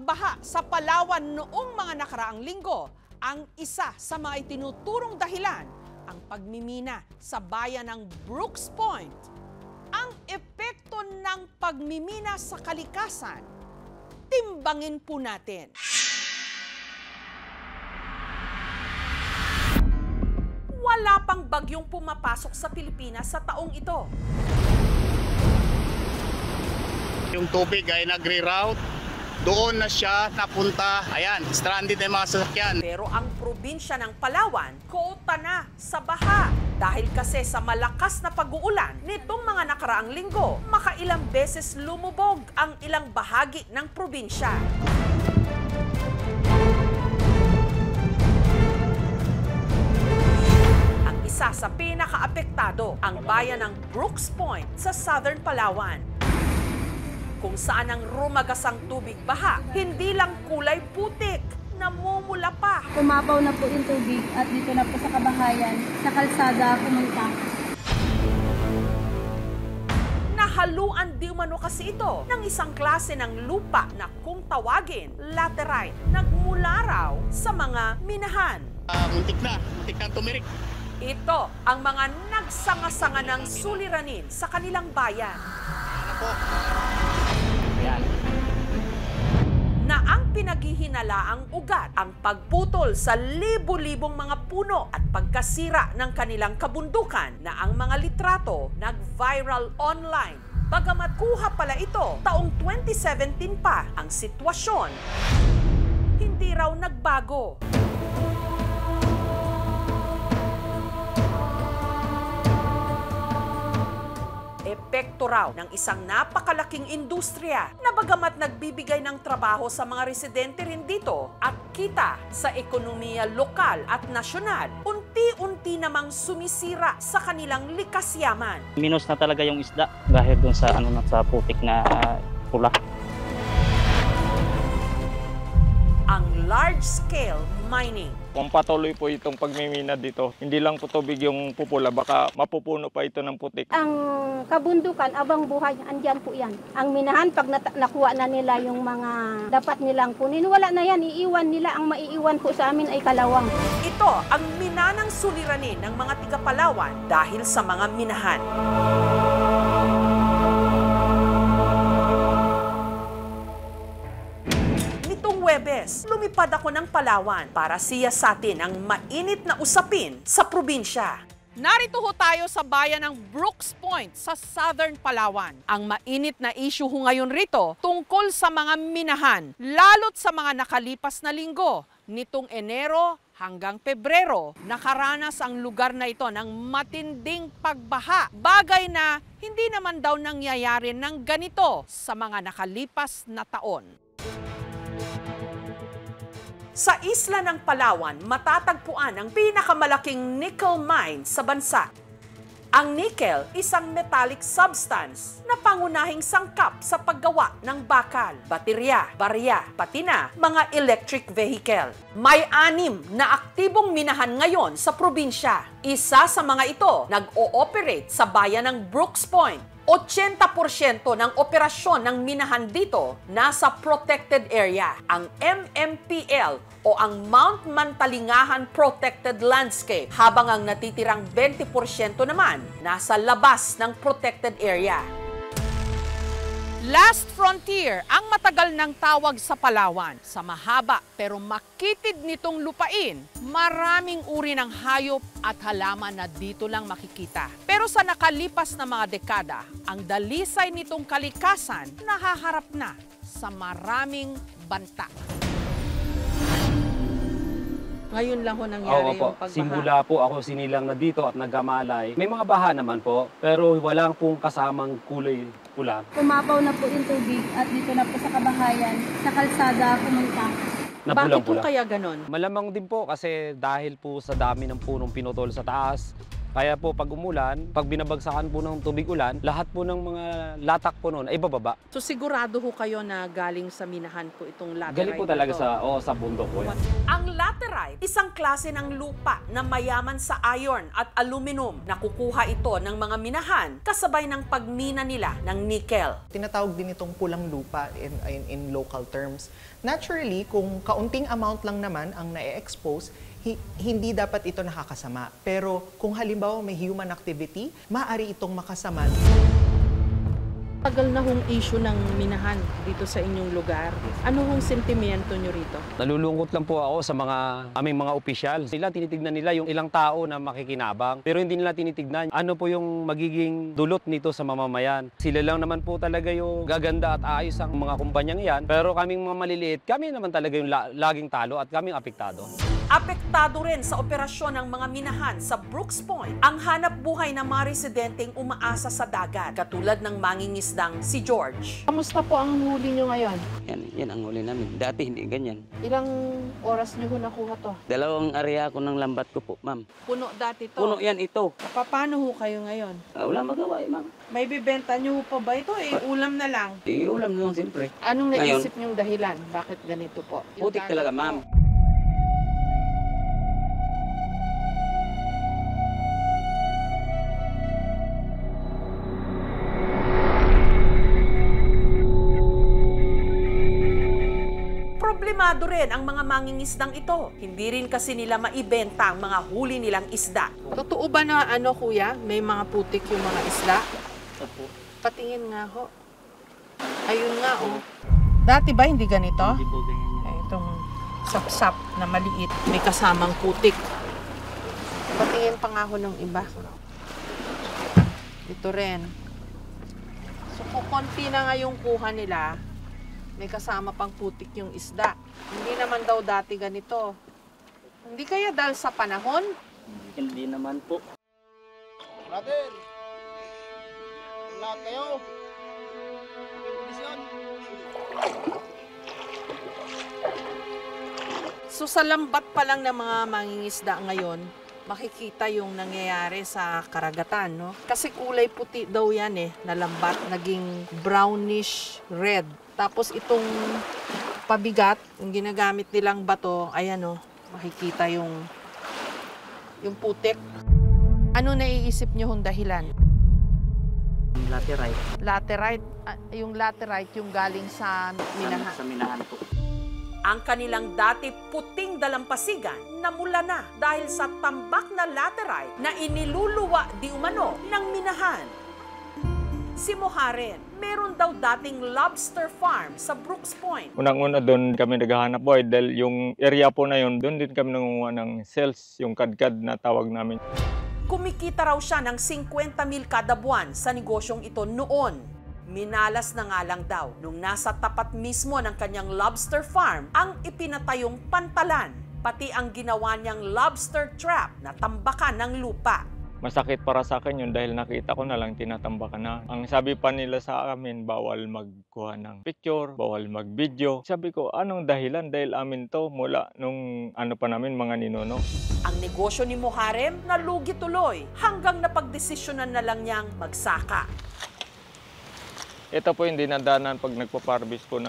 pagbaha sa Palawan noong mga nakaraang linggo ang isa sa mga itinuturong dahilan ang pagmimina sa bayan ng Brooks Point. Ang epekto ng pagmimina sa kalikasan, timbangin po natin. Wala pang bagyong pumapasok sa Pilipinas sa taong ito. Yung tubig ay nagre-route, doon na siya napunta. Ayan, stranded na yung mga sasakyan. Pero ang probinsya ng Palawan, kota na sa baha. Dahil kasi sa malakas na pag-uulan nitong mga nakaraang linggo, makailang beses lumubog ang ilang bahagi ng probinsya. Ang isa sa pinakaapektado, ang bayan ng Brooks Point sa Southern Palawan, kung saan ang rumagasang tubig baha, hindi lang kulay putik, namumula pa. Pumapaw na po yung tubig at dito na po sa kabahayan, sa kalsada pumunta. Nahaluan di umano kasi ito ng isang klase ng lupa na kung tawagin, laterite, nagmula raw sa mga minahan. Muntik na tumirik. Ito ang mga nagsanga-sanga ng suliranin sa kanilang bayan. Ano po? Ayan. Na ang pinaghihinalaang ugat ang pagputol sa libu-libong mga puno at pagkasira ng kanilang kabundukan na ang mga litrato nag-viral online. Bagamat kuha pala ito taong 2017 pa, ang sitwasyon hindi raw nagbago. Epekto raw ng isang napakalaking industriya na bagamat nagbibigay ng trabaho sa mga residente rin dito at kita sa ekonomiya lokal at nasyonal, unti-unti namang sumisira sa kanilang likas yaman. Minus na talaga yung isda dahil dun sa sa putik na pula. Ang large-scale mining. Kung patuloy po itong pagmimina dito, hindi lang po tubig yung pupula, baka mapupuno pa ito ng putik. Ang kabundukan, abang buhay, andyan po yan. Ang minahan, pag nakuha na nila yung mga dapat nilang kunin, wala na yan, iiwan nila. Ang maiiwan po sa amin ay kalawang. Ito ang minanang suliranin ng mga tiga-Palawan dahil sa mga minahan. Huwebes, lumipad ako ng Palawan para siyasatin ang mainit na usapin sa probinsya. Narito ho tayo sa bayan ng Brooks Point sa Southern Palawan. Ang mainit na issue ho ngayon rito tungkol sa mga minahan, lalo't sa mga nakalipas na linggo. Nitong Enero hanggang Pebrero, nakaranas ang lugar na ito ng matinding pagbaha. Bagay na hindi naman daw nangyayari ng ganito sa mga nakalipas na taon. Sa isla ng Palawan, matatagpuan ang pinakamalaking nickel mine sa bansa. Ang nickel, isang metallic substance na pangunahing sangkap sa paggawa ng bakal, baterya, barya, pati na mga electric vehicle. May 6 na aktibong minahan ngayon sa probinsya. Isa sa mga ito nag-ooperate sa bayan ng Brooks Point. 80% ng operasyon ng minahan dito nasa protected area, ang MMPL o ang Mount Mantalingahan Protected Landscape, habang ang natitirang 20% naman nasa labas ng protected area. Last frontier ang matagal ng tawag sa Palawan. Sa mahaba pero makitid nitong lupain, maraming uri ng hayop at halaman na dito lang makikita. Pero sa nakalipas na mga dekada, ang dalisay nitong kalikasan nahaharap na sa maraming banta. Ngayon lang ho nangyari yung pagbaha. Simula po ako sinilang na dito at nagamalay. May mga baha naman po, pero walang pong kasamang kulay pula. Pumapaw na po yung tubig at dito na po sa kabahayan, sa kalsada pumunta. Bakit po kaya ganon? Malamang din po kasi dahil po sa dami ng punong pinutol sa taas, Kaya po pag umulan, pag binabagsakan po ng tubig ulan, lahat po ng mga latak po noon ay bababa. So sigurado ho kayo na galing sa minahan po itong laterite? Galing po talaga ito? sa bundok po yan. Ang laterite, isang klase ng lupa na mayaman sa iron at aluminum. Nakukuha ito ng mga minahan kasabay ng pagmina nila ng nickel. Tinatawag din itong pulang lupa in local terms. Naturally, kung kaunting amount lang naman ang na-expose, hindi dapat ito nakakasama. Pero kung halimbawa may human activity, maaari itong makasama. Tagal na hong issue ng minahan dito sa inyong lugar. Ano hong sentimiento nyo rito? Nalulungkot lang po ako sa aming mga opisyal. Tinitignan nila yung ilang tao na makikinabang, pero hindi nila tinitignan ano po yung magiging dulot nito sa mamamayan. Sila lang naman po talaga yung gaganda at ayos ang mga kumpanyang yan, pero kaming mga maliliit, kami naman talaga yung laging talo at kaming apektado. Apektado rin sa operasyon ng mga minahan sa Brooks Point ang hanap buhay ng mga residenteng umaasa sa dagat, katulad ng mangingisdang si George. Kamusta po ang huli nyo ngayon? Yan ang huli namin. Dati hindi ganyan. Ilang oras nyo nakuha to? 2 area ko ng lambat ko po, ma'am. Puno dati to? Puno yan ito. Paano ho kayo ngayon? Wala magawa ma'am. May bibenta nyo pa ba ito? Ulam na lang. Ulam na lang siyempre. Anong Ngayon, naisip nyong dahilan? Bakit ganito po? Putik talaga, ma'am. Problemado rin ang mga mangingisdang ito. Hindi rin kasi nila maibenta ang mga huli nilang isda. Totoo ba na kuya? May mga putik yung mga isla? Patingin nga ho. Ayun nga Dati ba hindi ganito? Hindi po ganyan. Itong sapsap na maliit. May kasamang putik. Patingin pa nga ho ng iba. Ito rin. So kung konti na nga yung kuha nila, may kasama pang putik yung isda. Hindi naman daw dati ganito. Hindi kaya dahil sa panahon? Hindi naman po. Brother! Lahat kayo! Kondisyon! So sa lambat pa lang ng mga mangingisda ngayon, makikita yung nangyayari sa karagatan, no? Kasi kulay puti daw yan na lambat, naging brownish red. Tapos itong pabigat, yung ginagamit nilang bato, ayan makikita yung putik. Ano naiisip niyo hong dahilan? Laterite. Laterite, yung laterite yung galing sa minahan. Sa minahan po. Ang kanilang dati puting dalampasigan namula na dahil sa tambak na laterite na iniluluwa di umano ng minahan. Si Moharen, meron daw dating lobster farm sa Brooks Point. Unang-una doon kami naghahanap buhay dahil yung area po na yun, doon din kami nangunguha ng sales, yung kadkad na tawag namin. Kumikita raw siya ng 50,000 kada buwan sa negosyong ito noon. Minalas na nga lang daw nung nasa tapat mismo ng kanyang lobster farm ang ipinatayong pantalan, pati ang ginawa niyang lobster trap na tambakan ng lupa. Masakit para sa akin yun dahil nakita ko na lang tinatambakan na. Ang sabi pa nila sa amin, bawal magkuha ng picture, bawal mag-video. Sabi ko, anong dahilan? Dahil amin to mula nung pa namin mga ninuno. Ang negosyo ni Moharem nalugi tuloy hanggang napagdesisyonan na lang niyang magsaka. Ito po yung dinadaanan pag nagpa-harvest po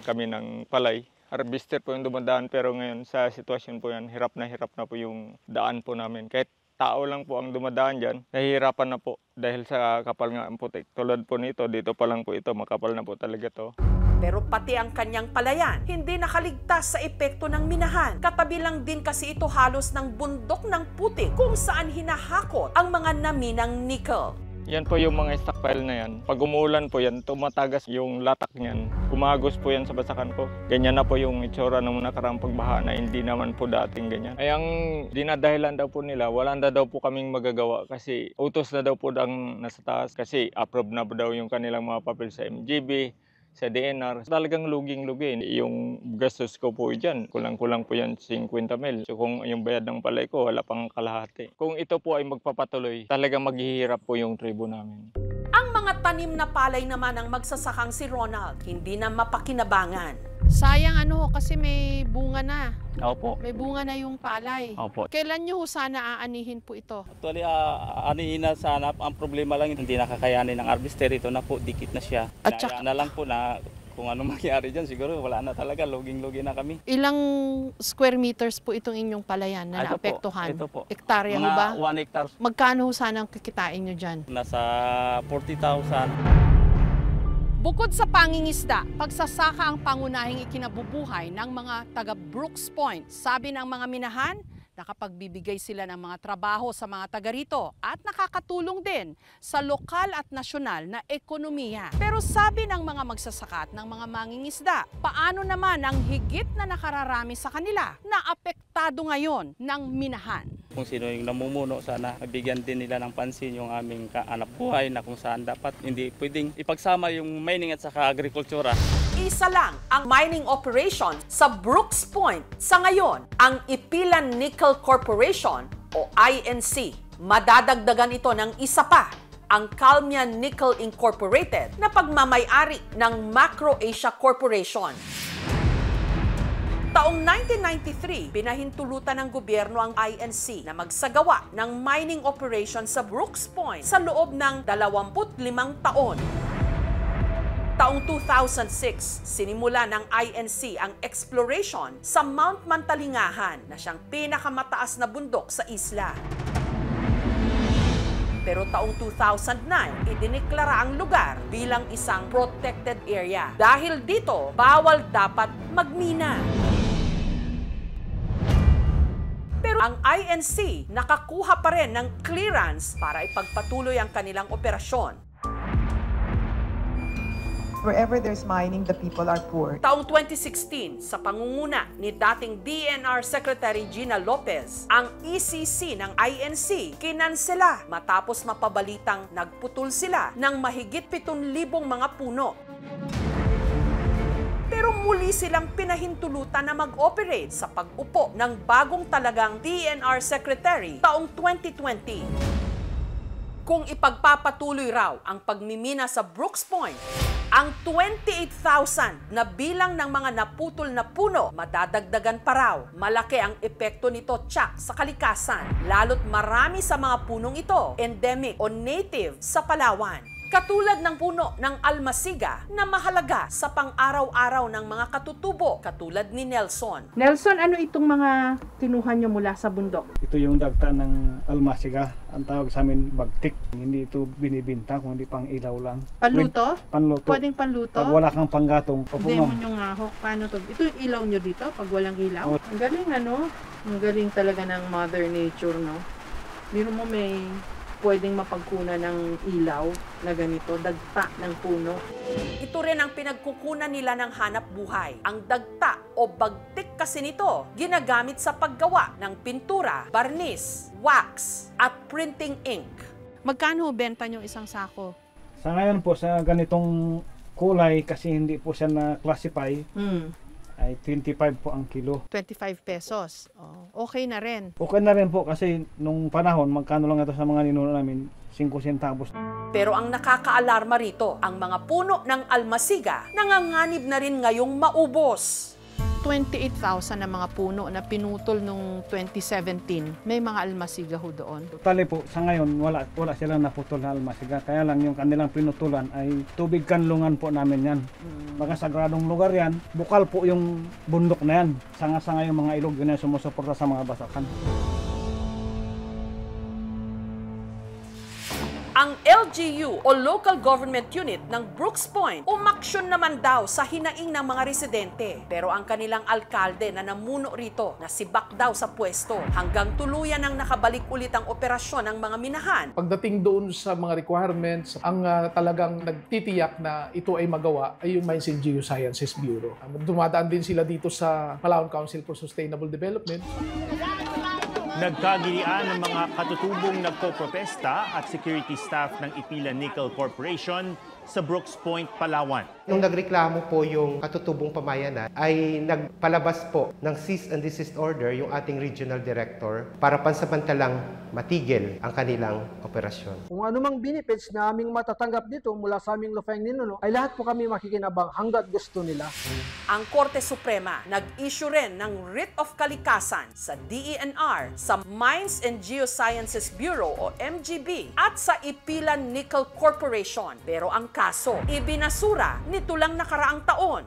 kami ng palay. Harvester po yung dumadaan pero ngayon sa sitwasyon po yan, hirap na po yung daan po namin. Kahit tao lang po ang dumadaan dyan, nahihirapan na po dahil sa kapal nga ang putik. Tulad po nito, dito pa lang po ito, makapal na po talaga to. Pero pati ang kanyang palayan, hindi nakaligtas sa epekto ng minahan. Katabi lang din kasi ito halos ng bundok ng putik kung saan hinahakot ang mga naminang nickel. Yan po yung mga stockpile na yan. Pag umulan po yan, tumatagas yung latak niyan. Umagos po yan sa basakan ko. Ganyan na po yung itsura ng nakaraang pagbaha na hindi naman po dating ganyan. Ay ang dinadahilan daw po nila, wala na daw po kaming magagawa kasi utos na daw po ang nasa taas kasi approve na po daw yung kanilang mga papel sa MGB, sa DNR. Talagang luging-lugi. Yung gastos ko po dyan, kulang-kulang po yan 50,000. So kung yung bayad ng palay ko, wala pang kalahati. Kung ito po ay magpapatuloy, talagang maghihirap po yung tribo namin. Ang mga tanim na palay naman ang magsasakang si Ronald, hindi na mapakinabangan. Sayang kasi may bunga na. Opo. May bunga na yung palay. Opo. Kailan nyo sana aanihin po ito? Actually, anihin na sana. Ang problema lang, hindi nakakayanin ng harvester. Ito na po, dikit na siya. At Kaya na lang po na kung ano mangyari dyan, siguro wala na talaga. Luging-lugi na kami. Ilang square meters po itong inyong palayan na Ito po, naapektuhan? ito po. Hektarya ho ba? Mga 1 hectare. Magkano ho sana ang kikitain nyo dyan? Nasa 40,000. Bukod sa pangingisda, pagsasaka ang pangunahing ikinabubuhay ng mga taga Brooks Point. Sabi ng mga minahan, nakapagbibigay sila ng mga trabaho sa mga taga rito at nakakatulong din sa lokal at nasyonal na ekonomiya. Pero sabi ng mga magsasaka at ng mga mangingisda, paano naman ang higit na nakararami sa kanila na apektado ngayon ng minahan? Kung sino yung namumuno, sana bigyan din nila ng pansin yung aming kaanap buhay na kung saan dapat hindi pwedeng ipagsama yung mining at saka agrikultura. Isa lang ang mining operation sa Brooks Point sa ngayon, ang Ipilan Nickel Corporation o INC. Madadagdagan ito ng isa pa, ang Calmian Nickel Incorporated na pagmamay-ari ng Macro Asia Corporation. Taong 1993, pinahintulutan ng gobyerno ang INC na magsagawa ng mining operation sa Brooks Point sa loob ng 25 taon. Taong 2006, sinimula ng INC ang exploration sa Mount Mantalingahan na siyang pinakamataas na bundok sa isla. Pero taong 2009, idineklara ang lugar bilang isang protected area. Dahil dito, bawal dapat magmina. Pero ang INC nakakuha pa rin ng clearance para ipagpatuloy ang kanilang operasyon. Wherever there's mining, the people are poor. Taong 2016, sa pangunguna ni dating DNR Secretary Gina Lopez, ang ECC ng INC kinansela matapos mapabalitang nagputol sila ng mahigit 7,000 mga puno. Pero muli silang pinahintulutan na mag-operate sa pag-upo ng bagong talagang DNR Secretary taong 2020. Kung ipagpapatuloy raw ang pagmimina sa Brooks Point, ang 28,000 na bilang ng mga naputol na puno, madadagdagan pa raw. Malaki ang epekto nito tiyak sa kalikasan, lalo't marami sa mga punong ito endemic o native sa Palawan. Katulad ng puno ng almasiga na mahalaga sa pang-araw-araw ng mga katutubo, katulad ni Nelson. Nelson, ano itong mga kinuha nyo mula sa bundok? Ito yung dagta ng almasiga. Ang tawag sa amin bagtik. Hindi ito binibinta, kundi pang ilaw lang. Panluto? Panluto. Pwedeng panluto? Pag wala kang panggatong. Demo nyo nga ho. Paano to? Ito yung ilaw nyo dito pag walang ilaw? Ang galing Ang galing talaga ng Mother Nature, no? Biro mo may pwedeng mapagkunan ng ilaw na ganito, dagta ng puno. Ito rin ang pinagkukunan nila ng hanap buhay. Ang dagta o bagtik kasi nito, ginagamit sa paggawa ng pintura, barnis, wax, at printing ink. Magkano benta nyo isang sako? Sa ngayon po, sa ganitong kulay, kasi hindi po siya na-classify, ay 25 po ang kilo. 25 pesos. Oh, okay na rin. Okay na rin po kasi nung panahon, magkano lang ito sa mga ninuno namin, 5 centavos. Pero ang nakakaalarma rito, ang mga puno ng almasiga, nanganganib na rin ngayong maubos. 28,000 na mga puno na pinutol nung 2017. May mga almasiga ho doon. Totally po, sa ngayon, wala silang naputol na almasiga. Kaya lang yung kanilang pinutulan ay tubig kanlungan po namin yan. Mga sagradong lugar yan, bukal po yung bundok na yan. Sanga-sanga yung mga ilog yun na sumusuporta sa mga basakan. Ang LGU o Local Government Unit ng Brooks Point umaksyon naman daw sa hinaing ng mga residente. Pero ang kanilang alkalde na namuno rito, nasibak daw sa pwesto hanggang tuluyan ang nakabalik ulit ang operasyon ng mga minahan. Pagdating doon sa mga requirements, ang talagang nagtitiyak na ito ay magawa ay yung Mines and Geosciences Bureau. Dumadaan din sila dito sa Palawan Council for Sustainable Development. Nagkagilian ng mga katutubong nagpoprotesta at security staff ng Ipilan Nickel Corporation sa Brooks Point, Palawan. Nung nagreklamo po yung katutubong pamayanan, ay nagpalabas po ng cease and desist order yung ating regional director para pansamantalang matigil ang kanilang operasyon. Kung anumang benefits na aming matatanggap dito mula sa aming lupaing ninuno, ay lahat po kami makikinabang hanggat gusto nila. Ang Korte Suprema nag-issue rin ng writ of kalikasan sa DENR, sa Mines and Geosciences Bureau o MGB at sa Ipilan Nickel Corporation. Pero ang kaso, ibinasura nito lang nakaraang taon.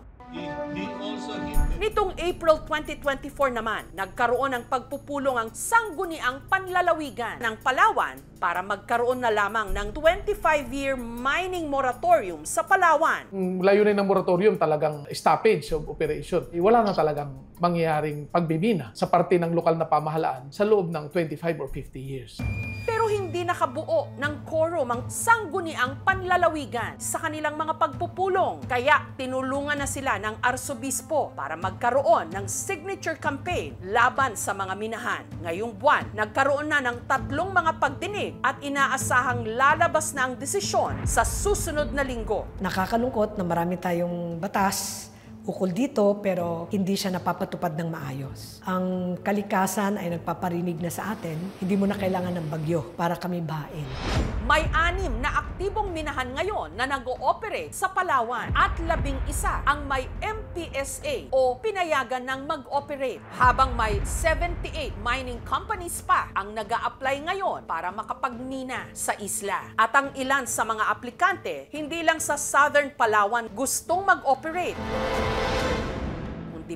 Nitong April 2024 naman, nagkaroon ng pagpupulong ang sangguniang panlalawigan ng Palawan para magkaroon na lamang ng 25-year mining moratorium sa Palawan. Layunin ng moratorium talagang stoppage of operation. Wala na talagang mangyayaring pagbibina sa parte ng lokal na pamahalaan sa loob ng 25 or 50 years. Pero hindi nakabuo ng quorum ang sangguniang panlalawigan sa kanilang mga pagpupulong. Kaya tinulungan na sila ng arsobispo para magkaroon ng signature campaign laban sa mga minahan. Ngayong buwan, nagkaroon na ng 3 mga pagdinig at inaasahang lalabas na ang desisyon sa susunod na linggo. Nakakalungkot na marami tayong batas ukol dito pero hindi siya napapatupad ng maayos. Ang kalikasan ay nagpaparinig na sa atin, hindi mo na kailangan ng bagyo para kami bahain. May 6 na aktibong minahan ngayon na nag-ooperate sa Palawan at 11 ang may MPSA o pinayagan ng mag-operate, habang may 78 mining companies pa ang nag-a-apply ngayon para makapagmina sa isla. At ang ilan sa mga aplikante, hindi lang sa Southern Palawan gustong mag-operate,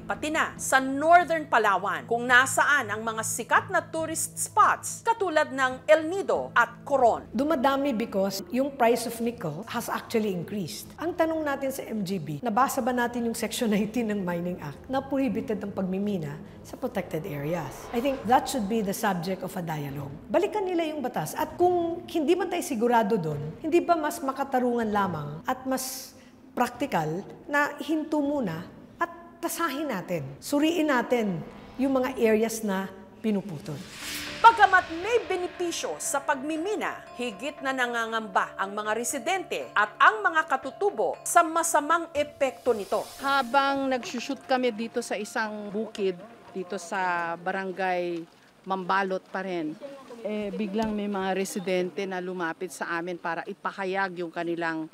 pati na sa Northern Palawan kung nasaan ang mga sikat na tourist spots katulad ng El Nido at Coron. Dumadami because yung price of nickel has actually increased. Ang tanong natin sa MGB, nabasa ba natin yung Section 19 ng Mining Act na prohibited ang pagmimina sa protected areas? I think that should be the subject of a dialogue. Balikan nila yung batas at kung hindi man tayo sigurado doon, hindi ba mas makatarungan lamang at mas practical na hinto muna tasahin natin, suriin natin yung mga areas na pinuputol. Bagamat may benepisyo sa pagmimina, higit na nangangamba ang mga residente at ang mga katutubo sa masamang epekto nito. Habang nagsushoot kami dito sa isang bukid, dito sa barangay Mambalot pa rin, biglang may mga residente na lumapit sa amin para ipahayag yung kanilang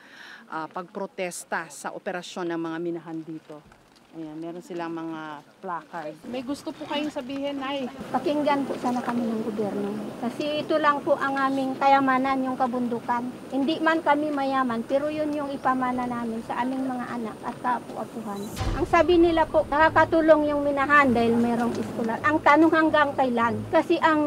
pagprotesta sa operasyon ng mga minahan dito. Ayan, meron silang mga placard. May gusto po kayong sabihin, Nay? Pakinggan po sana kami ng gobyerno. Kasi ito lang po ang aming kayamanan, yung kabundukan. Hindi man kami mayaman, pero yun yung ipamana namin sa aming mga anak at kaapu-apuhan. Ang sabi nila po, nakakatulong yung minahan dahil merong iskolar. Ang tanong hanggang kailan? Kasi ang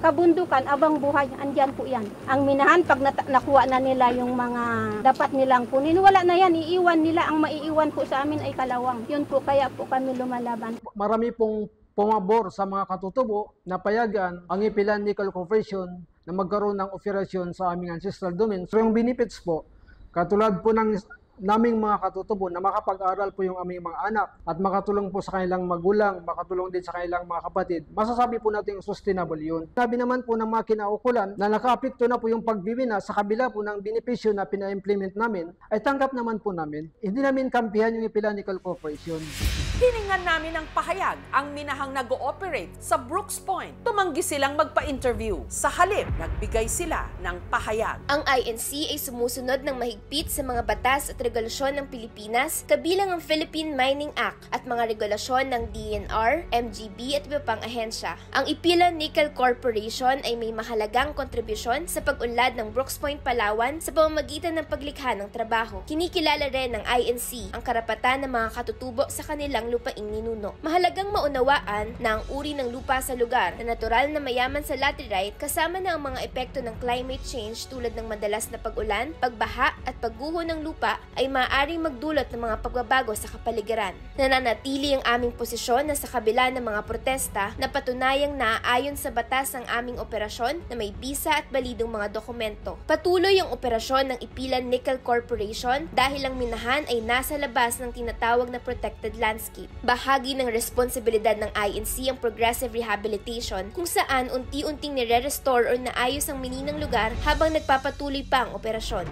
kabundukan, abang buhay, andyan po yan. Ang minahan, pag nakuha na nila yung mga dapat nilang kunin, wala na yan, iiwan nila. Ang maiiwan po sa amin ay kalawang. Yun po, kaya po kami lumalaban. Marami pong pumabor sa mga katutubo na payagan ang Ipilan Nickel Corporation na magkaroon ng operasyon sa aming ancestral domain. So yung benefits po, katulad po ng naming mga katutubo na makapag-aral po yung aming mga anak at makatulong po sa kanilang magulang, makatulong din sa kanilang mga kapatid, masasabi po natin sustainable yun. Sabi naman po ng mga kinaukulan na naka-apekto na po yung pagbibina sa kabila po ng benepisyo na pina-implement namin, ay tanggap naman po namin. Hindi namin kampihan yung Ipilan Nickel Corporation. Hiningan namin ng pahayag ang minahang nag-ooperate sa Brooks Point. Tumanggi silang magpa-interview. Sa halip, nagbigay sila ng pahayag. Ang INC ay sumusunod ng mahigpit sa mga batas at regulasyon ng Pilipinas, kabilang ang Philippine Mining Act at mga regulasyon ng DENR, MGB at iba pang ahensya. Ang Ipilan Nickel Corporation ay may mahalagang kontribusyon sa pag-unlad ng Brooks Point, Palawan sa pamamagitan ng paglikha ng trabaho. Kinikilala rin ng INC ang karapatan ng mga katutubo sa kanilang lupaing ninuno. Mahalagang maunawaan na ang uri ng lupa sa lugar na natural na mayaman sa laterite kasama na ang mga epekto ng climate change tulad ng madalas na pag-ulan, pagbaha at pagguho ng lupa ay maaaring magdulot ng mga pagbabago sa kapaligiran. Nananatili ang aming posisyon na sa kabila ng mga protesta na patunayang naaayon sa batas ang aming operasyon na may bisa at balidong mga dokumento. Patuloy ang operasyon ng Ipilan Nickel Corporation dahil ang minahan ay nasa labas ng tinatawag na protected landscape. Bahagi ng responsibilidad ng INC ang progressive rehabilitation kung saan unti-unting nire-restore o naayos ang mininang lugar habang nagpapatuloy pa ang operasyon.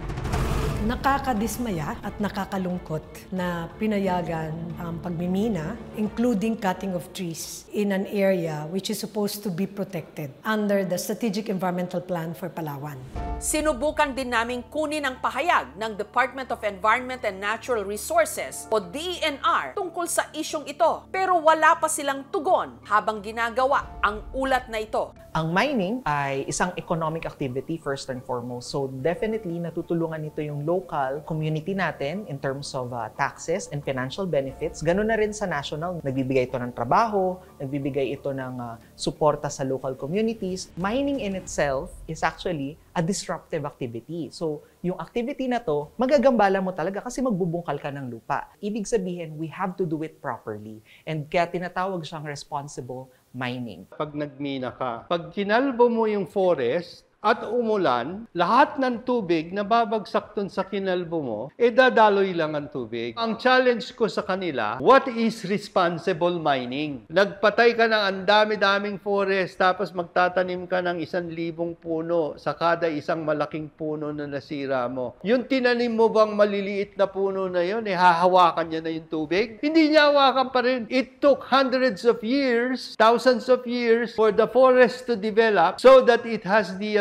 Nakakadismaya at nakakalungkot na pinayagan ang pagmimina, including cutting of trees in an area which is supposed to be protected under the Strategic Environmental Plan for Palawan. Sinubukan din naming kunin ang pahayag ng Department of Environment and Natural Resources o DENR tungkol sa isyong ito, pero wala pa silang tugon habang ginagawa ang ulat na ito. Ang mining ay isang economic activity first and foremost. So definitely natutulungan nito yung local community natin in terms of taxes and financial benefits. Ganun na rin sa national. Nagbibigay ito ng trabaho, nagbibigay ito ng suporta sa local communities. Mining in itself is actually a disruptive activity. So yung activity na to, magagambala mo talaga kasi magbubungkal ka ng lupa. Ibig sabihin, we have to do it properly. And kaya tinatawag siyang responsible mining. Pag nagmina ka, pag kinalbo mo yung forest at umulan, lahat ng tubig na babagsak dun sa kinalbo mo, dadaloy lang ang tubig. Ang challenge ko sa kanila, what is responsible mining? Nagpatay ka ng ang dami-daming forest, tapos magtatanim ka ng 1,000 puno sa kada isang malaking puno na nasira mo. Yung tinanim mo bang maliliit na puno na yun, hahawakan niya na yung tubig? Hindi niya hawakan pa rin. It took hundreds of years, thousands of years for the forest to develop so that it has the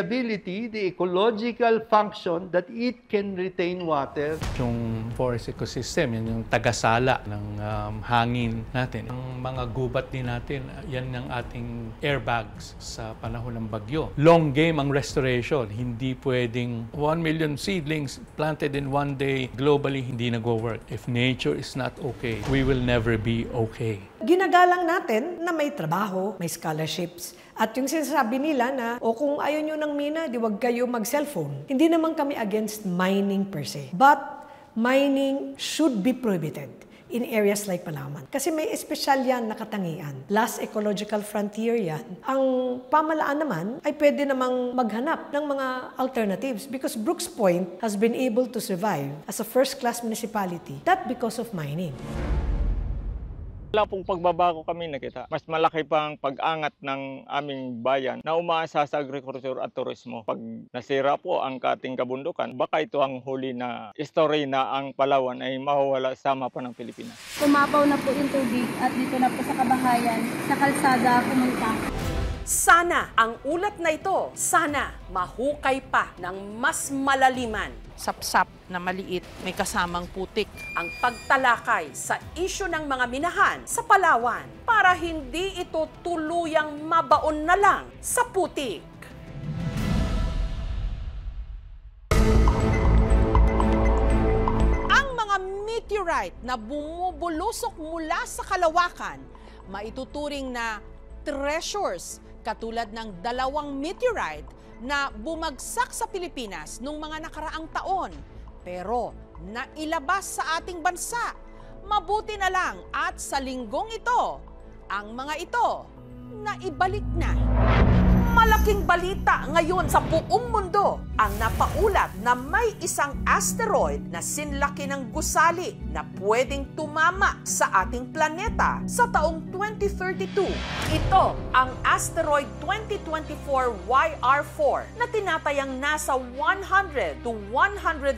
ecological function that it can retain water. Yung forest ecosystem, yan yung tagasala ng hangin natin. Ang mga gubat din natin, yan ang ating airbags sa panahon ng bagyo. Long game ang restoration. Hindi pwedeng 1 million seedlings planted in one day globally, hindi nag-work. If nature is not okay, we will never be okay. Ginagalang natin na may trabaho, may scholarships. At yung sinasabi nila na, kung ayaw nyo ng mina, di wag kayo mag-cellphone. Hindi naman kami against mining per se. But mining should be prohibited in areas like Palawan. Kasi may espesyal yan na katangian. Last ecological frontier yan. Ang pamalaan naman ay pwede namang maghanap ng mga alternatives because Brooks Point has been able to survive as a first-class municipality. That because of mining. Wala pong pagbabago kami nakita. Mas malaki pang pag-angat ng aming bayan na umaasa sa agriculture at turismo. Pag nasira po ang ating kabundukan, baka ito ang huli na story na ang Palawan ay mawawala sa mapa ng Pilipinas. Pumapaw na po yung tubig at dito na po sa kabahayan, sa kalsada pumunta. Sana ang ulat na ito, sana mahukay pa ng mas malaliman. Sapsap na maliit, may kasamang putik. Ang pagtalakay sa isyu ng mga minahan sa Palawan para hindi ito tuluyang mabaon na lang sa putik. Ang mga meteorite na bumubulusok mula sa kalawakan, maituturing na treasures katulad ng 2 meteorite na bumagsak sa Pilipinas noong mga nakaraang taon pero nailabas sa ating bansa. Mabuti na lang at sa linggong ito, ang mga ito naibalik na. Malaking balita ngayon sa buong mundo ang napaulat na may isang asteroid na sinlaki ng gusali na pwedeng tumama sa ating planeta sa taong 2032. Ito ang asteroid 2024 YR4 na tinatayang nasa 100 to 130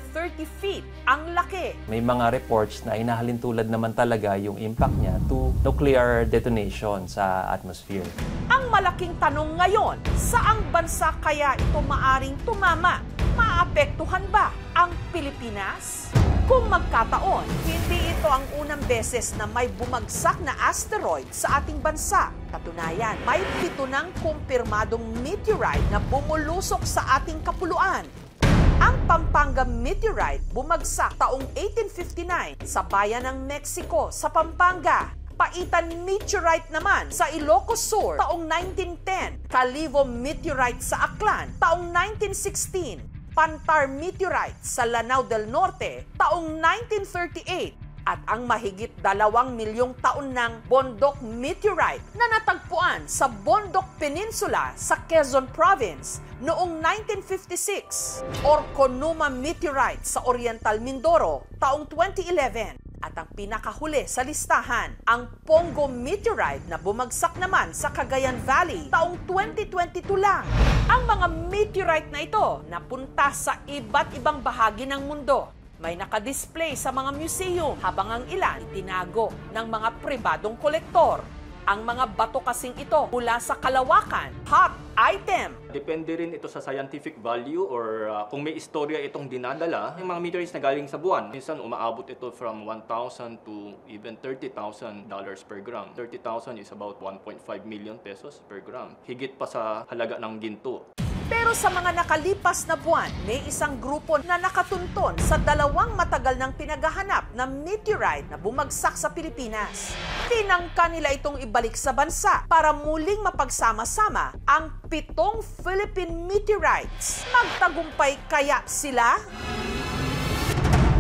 feet ang laki. May mga reports na inahalintulad naman talaga yung impact niya to nuclear detonation sa atmosphere. Ang malaking tanong ngayon, saang bansa kaya ito maaring tumama? Maapektuhan ba ang Pilipinas? Kung magkataon, hindi ito ang unang beses na may bumagsak na asteroid sa ating bansa. Katunayan, may 7 ng kumpirmadong meteorite na bumulusok sa ating kapuluan. Ang Pampanga meteorite bumagsak taong 1859 sa bayan ng Mexico sa Pampanga. Paitan meteorite naman sa Ilocos Sur taong 1910, Calivo meteorite sa Aklan taong 1916, Pantar meteorite sa Lanao del Norte taong 1938, at ang mahigit 2 milyong taon ng Bondok meteorite na natagpuan sa Bondok Peninsula sa Quezon Province noong 1956, Orconoma meteorite sa Oriental Mindoro taong 2011, At ang pinakahuli sa listahan, ang Pongo meteorite na bumagsak naman sa Cagayan Valley taong 2022 lang. Ang mga meteorite na ito napunta sa iba't ibang bahagi ng mundo. May nakadisplay sa mga museum habang ang ilan itinago ng mga pribadong kolektor. Ang mga bato kasing ito mula sa kalawakan, hot item. Depende rin ito sa scientific value or kung may istorya itong dinadala. Yung mga meteorites na galing sa buwan, minsan umaabot ito from $1,000 to even $30,000 per gram. 30,000 is about 1.5 million pesos per gram. Higit pa sa halaga ng ginto. Pero sa mga nakalipas na buwan, may isang grupo na nakatunton sa dalawang matagal ng pinaghahanap na meteorite na bumagsak sa Pilipinas. Tinangka nila itong ibalik sa bansa para muling mapagsama-sama ang 7 Philippine meteorites. Magtagumpay kaya sila?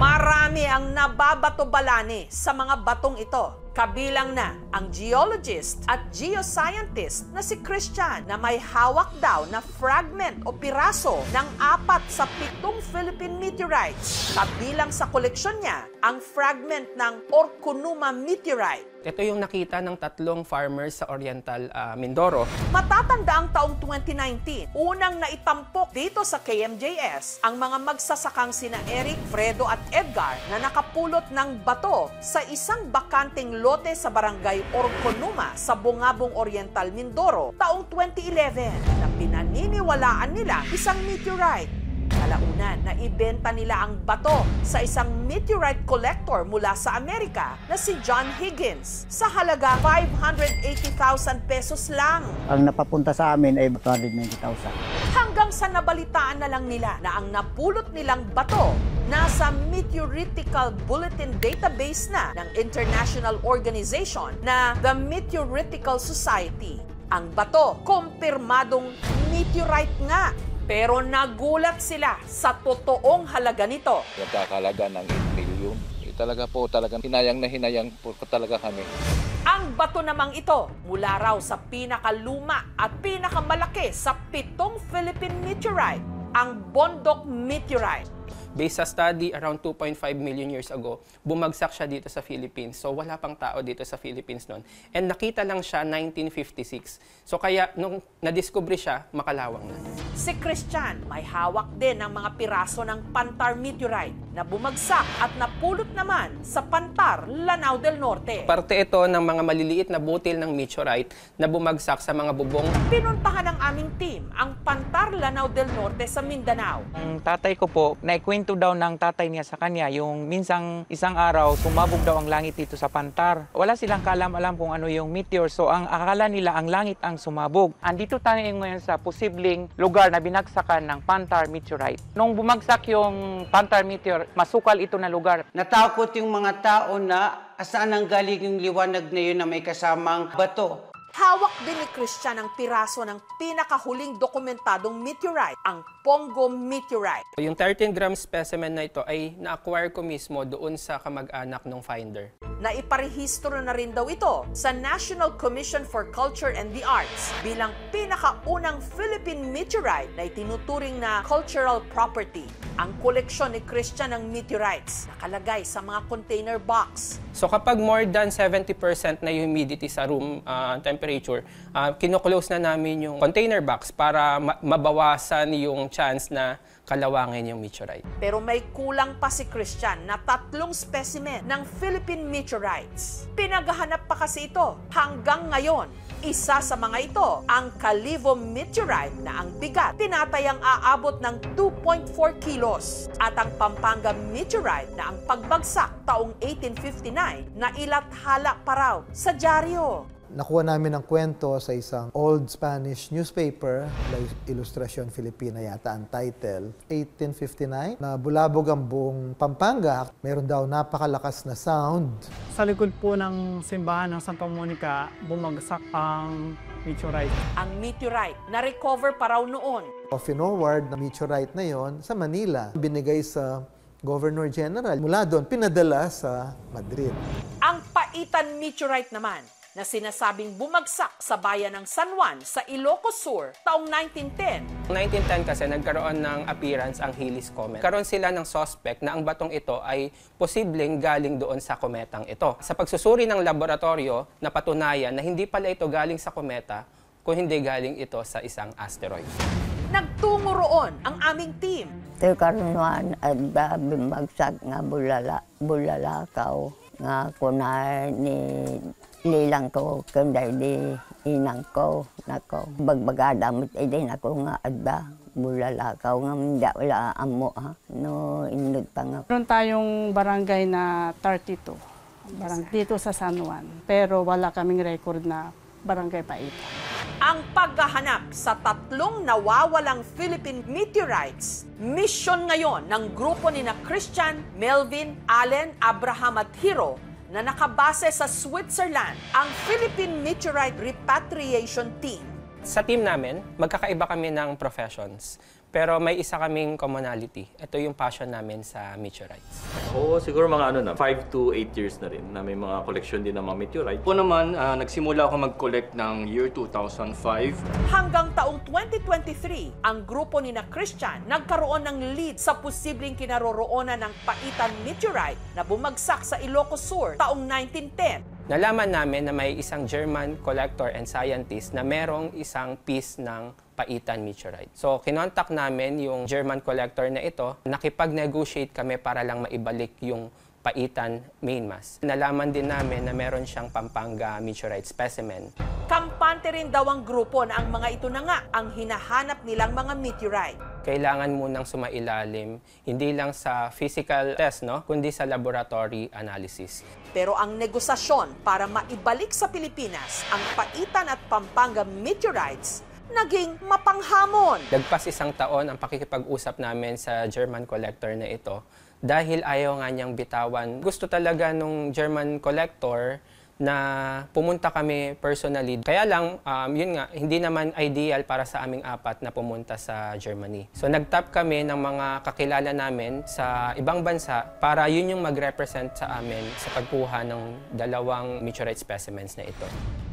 Marami ang nababato-balani sa mga batong ito. Kabilang na ang geologist at geoscientist na si Christian na may hawak daw na fragment o piraso ng 4 sa 7 Philippine meteorites. Kabilang sa koleksyon niya ang fragment ng Orconuma meteorite. Ito yung nakita ng 3 farmers sa Oriental Mindoro. Matatanda ang taong 2019, unang naitampok dito sa KMJS ang mga magsasakang sina Eric, Fredo at Edgar na nakapulot ng bato sa isang bakanteng lote sa barangay Orconuma sa Bungabong Oriental Mindoro taong 2011 na pinaniniwalaan nila isang meteorite. Kalaunan na ibenta nila ang bato sa isang meteorite collector mula sa Amerika na si John Higgins sa halaga 580,000 pesos lang. Ang napapunta sa amin ay 290,000. Hanggang sa nabalitaan na lang nila na ang napulot nilang bato nasa Meteoritical Bulletin Database na ng international organization na the Meteoritical Society. Ang bato, kumpirmadong meteorite nga. Pero nagulat sila sa totoong halaga nito. Nagkakalaga ng 8 million. Talaga po, hinayang na hinayang po talaga kami. Ang bato namang ito mula raw sa pinakaluma at pinakamalaki sa 7 Philippine meteorite, ang Bondoc meteorite. Based sa study, around 2.5 million years ago, bumagsak siya dito sa Philippines. So wala pang tao dito sa Philippines noon. And nakita lang siya 1956. So kaya nung nadiskubre siya, makalawang na. Si Christian may hawak din ng mga piraso ng Pantar meteorite na bumagsak at napulot naman sa Pantar, Lanao del Norte. Parte ito ng mga maliliit na butil ng meteorite na bumagsak sa mga bubong. Pinuntahan ng aming team ang Pantar, Lanao del Norte sa Mindanao. Ang tatay ko po, naikwento daw ng tatay niya sa kanya yung minsang isang araw sumabog daw ang langit dito sa Pantar. Wala silang kaalam-alam kung ano yung meteor, so ang akala nila ang langit ang sumabog. Andito tayo ngayon sa posibleng lugar na binagsakan ng Pantar meteorite. Nung bumagsak yung Pantar meteor, masukal ito na lugar. Natakot yung mga tao na saan ang galing yung liwanag na yun na may kasamang bato. Hawak din ni Christian ang piraso ng pinakahuling dokumentadong meteorite, ang Pongo meteorite. Yung 13-gram specimen na ito ay na-acquire ko mismo doon sa kamag-anak ng finder. Naiparehistro na rin daw ito sa National Commission for Culture and the Arts bilang pinakaunang Philippine meteorite na itinuturing na cultural property. Ang koleksyon ni Christian ng meteorites nakalagay sa mga container box. So kapag more than 70% na yung humidity sa room temperature, kino-close na namin yung container box para mabawasan yung chance na kalawangin yung meteorite. Pero may kulang pa si Christian na 3 specimen ng Philippine meteorites. Pinaghahanap pa kasi ito hanggang ngayon. Isa sa mga ito, ang Calivo meteorite na ang bigat tinatayang aabot ng 2.4 kilos at ang Pampanga meteorite na ang pagbagsak taong 1859 na ilathala pa raw sa dyaryo. Nakuha namin ang kwento sa isang old Spanish newspaper, La Ilustración Filipina yata ang title, 1859, na bulabog ang buong Pampanga. Meron daw napakalakas na sound. Sa likod po ng simbahan ng Santa Monica, bumagsak ang meteorite. Ang meteorite na-recover pa raw noon. Finoward na meteorite na yon sa Manila, binigay sa Governor General. Mula doon, pinadala sa Madrid. Ang Paitan meteorite naman, na sinasabing bumagsak sa bayan ng San Juan sa Ilocos Sur taong 1910. 1910 kasi nagkaroon ng appearance ang Halley's Comet. Karoon sila ng suspect na ang batong ito ay posibleng galing doon sa kometang ito. Sa pagsusuri ng laboratorio, napatunayan na hindi pala ito galing sa kometa, kung hindi galing ito sa isang asteroid. Nagtungo roon ang aming team. Ito karunuan at bimagsak nga bulalakaw nga kunay ni lilang ko kanday di inang ko nako bagbagadamit ay din ako nga adda bulalakaw nga hindi wala amo ha no indot pa nga. Meron tayong barangay na 32 dito sa San Juan pero wala kaming record na barangay pa ito. Ang paghahanap sa 3 nawawalang Philippine meteorites, misyon ngayon ng grupo ni na Christian, Melvin, Allen, Abraham at Hiro na nakabase sa Switzerland, ang Philippine Meteorite Repatriation Team. Sa team namin, magkakaiba kami ng professions. Pero may isa kaming commonality. Ito yung passion namin sa meteorites. Oo, siguro mga 5 to 8 years na rin na may mga collection din ng mga meteorite. Ako naman, nagsimula ako mag-collect ng year 2005. Hanggang taong 2023, ang grupo ni na Christian nagkaroon ng lead sa posibleng kinaroroonan ng Paitan meteorite na bumagsak sa Ilocos Sur taong 1910. Nalaman namin na may isang German collector and scientist na merong isang piece ng Paitan meteorite. So, kinontak namin yung German collector na ito. Nakipag-negotiate kami para lang maibalik yung Paitan main mass. Nalaman din namin na meron siyang Pampanga meteorite specimen. Kampante rin daw ang grupo na ang mga ito na nga ang hinahanap nilang mga meteorite. Kailangan munang sumailalim, hindi lang sa physical test, kundi sa laboratory analysis. Pero ang negosasyon para maibalik sa Pilipinas ang Paitan at Pampanga meteorites naging mapanghamon. Lagpas 1 taon ang pakikipag-usap namin sa German collector na ito dahil ayaw nga niyang bitawan. Gusto talaga nung German collector na pumunta kami personally. Kaya lang, yun nga, hindi naman ideal para sa aming 4 na pumunta sa Germany. So nag-tap kami ng mga kakilala namin sa ibang bansa para yun yung mag-represent sa amin sa pagkuha ng 2 meteorite specimens na ito.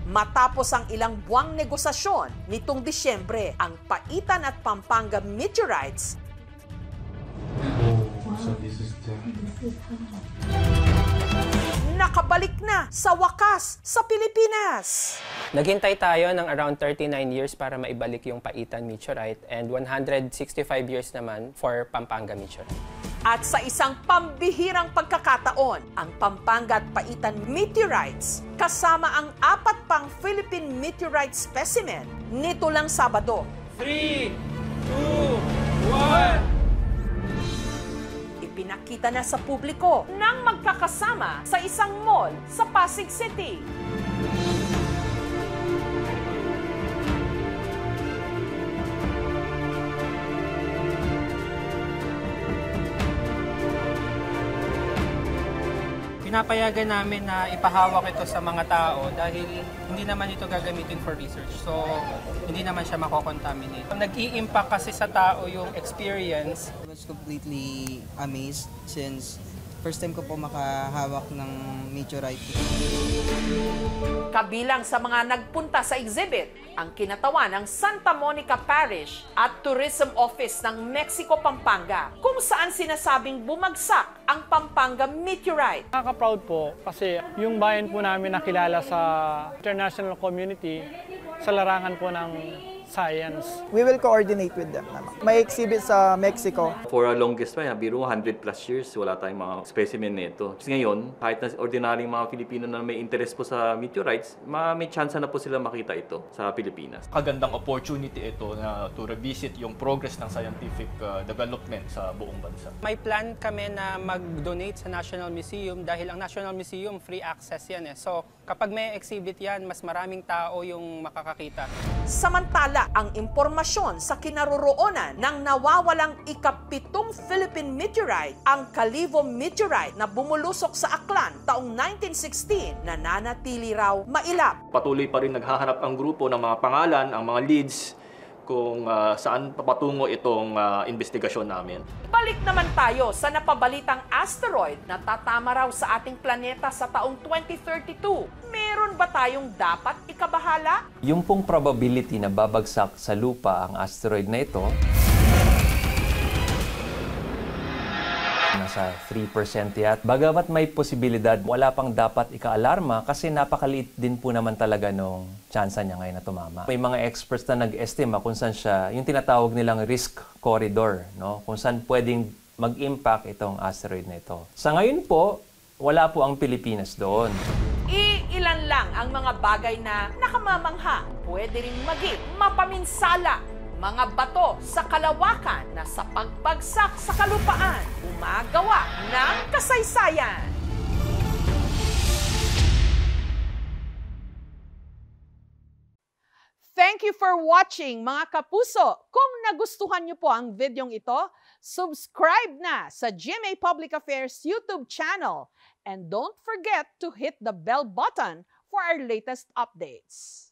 Matapos ang ilang buwang negosasyon, nitong Disyembre, ang Paitan at Pampanga meteorites nakabalik na sa wakas sa Pilipinas. Naghintay tayo ng around 39 years para maibalik yung Paitan meteorite and 165 years naman for Pampanga meteorite. At sa isang pambihirang pagkakataon, ang Pampanga at Paitan meteorites kasama ang 4 pang Philippine meteorite specimen nito lang Sabado. 3, 2, 1! Ipinakita na sa publiko nang magkakasama sa isang mall sa Pasig City. Pinapayagan namin na ipahawak ito sa mga tao dahil hindi naman ito gagamitin for research. So, hindi naman siya mako-contaminate. Nag-i-impact kasi sa tao yung experience. I was completely amazed since first time ko po makahawak ng meteorite. Kabilang sa mga nagpunta sa exhibit, ang kinatawan ng Santa Monica Parish at Tourism Office ng Mexico, Pampanga, kung saan sinasabing bumagsak ang Pampanga meteorite. Nakaka-proud po kasi yung bayan po namin nakilala sa international community sa larangan po ng science. We will coordinate with them naman. May exhibit sa Mexico. For a longest time, biro 100 plus years, wala tayong mga specimen nito. Ngayon, kahit na ordinaryong mga Pilipino na may interest po sa meteorites, may chance na po sila makita ito sa Pilipinas. Kagandang opportunity ito na to revisit yung progress ng scientific development sa buong bansa. May plan kami na mag-donate sa National Museum dahil ang National Museum free access yan. So, kapag may exhibit yan, mas maraming tao yung makakakita. Samantala, ang impormasyon sa kinaroroonan ng nawawalang ika-7 Philippine meteorite, ang Calivo meteorite na bumulusok sa Aklan taong 1916, nananatili raw mailap. Patuloy pa rin naghahanap ang grupo ng mga pangalan, ang mga leads, kung saan papatungo itong investigasyon namin. Balik naman tayo sa napabalitang asteroid na tatama raw sa ating planeta sa taong 2032. Meron ba tayong dapat ikabahala? Yung pong probability na babagsak sa lupa ang asteroid na ito, nasa 3% yat. Bagamat may posibilidad, wala pang dapat ikaalarma kasi napakaliit din po naman talaga nung tsansa niya ngayon na tumama. May mga experts na nag-estima kung saan siya, yung tinatawag nilang risk corridor, no? Kung saan pwedeng mag-impact itong asteroid na ito. Sa ngayon po, wala po ang Pilipinas doon. Ilan lang ang mga bagay na nakamamangha, pwede rin maging mapaminsala. Mga bato sa kalawakan na sa pagbagsak sa kalupaan, gumagawa ng kasaysayan. Thank you for watching, mga kapuso. Kung nagustuhan niyo po ang videong ito, subscribe na sa GMA Public Affairs YouTube channel. And don't forget to hit the bell button for our latest updates.